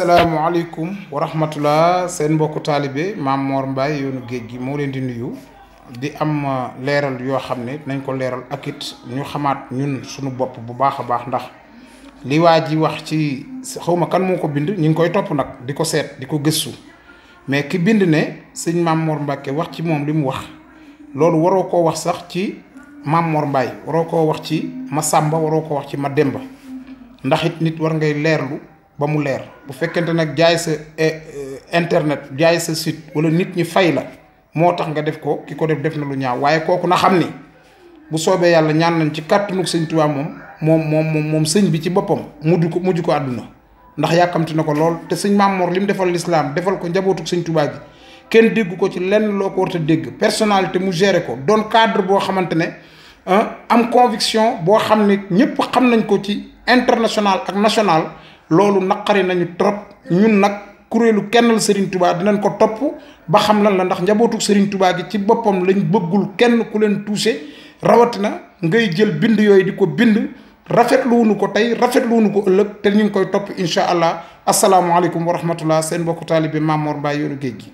asalaamaaleykum wa rahmatullah seen mbokku taalibe Mame Mor Mbaye yoonu géej gi moo leen di nuyu di am leeral yoo xam ne nañ ko leeral ak it ñu xamaat ñun suñu bopp bu baax a baax ndax li waa ji wax ci xawma kan moo ko bind ñu ngi koy topp nag di ko seet di ko gëstu mais ki bind ne sëñ Mame Mor Mbacke wax ci moom li mu wax loolu waroo koo wax sax ci Mame Mor Mbaye waroo koo wax ci Masamba waroo koo wax ci Mademba ndax it nit war ngay leerlu ba mu leer bu fekkente nag jaay sa internet jaay sa site wala nit ñi fay la moo tax nga def ko ki ko def na lu ñaaw waaye kooku na xam ni bu soobee yàlla ñaan nañ ci kàttanug sëñ Tuubaa moom sëñ bi ci boppam mujj ko àdduna ndax yàkkamti na ko lool te sëñ Mame Mor li mu defal lislaam defal ko njabootug sëñ Tuubaa gi kenn dégg ko ci lenn loo ko war a dégg personnalité mu géré ko doon cadre boo xamante ne am conviction boo xam ne ñëpp xam nañ ko ci international ak national loolu naqari nañu trop ñun nag kuréelu kennal Serigne Touba dinañ ko topp ba xam lan la ndax njabootu Serigne Touba gi ci boppam lañ bëggul kenn ku leen touché rawatina ngay jël bind yooyu di ko bind rafetluwuñu ko tey rafetluwuñu ko ëllëg te ñu ngi koy topp incha allah asalaamualeykum wa rahmatullah seen mbokku taalibe Mame Mor Mbaye yoonu géej gi.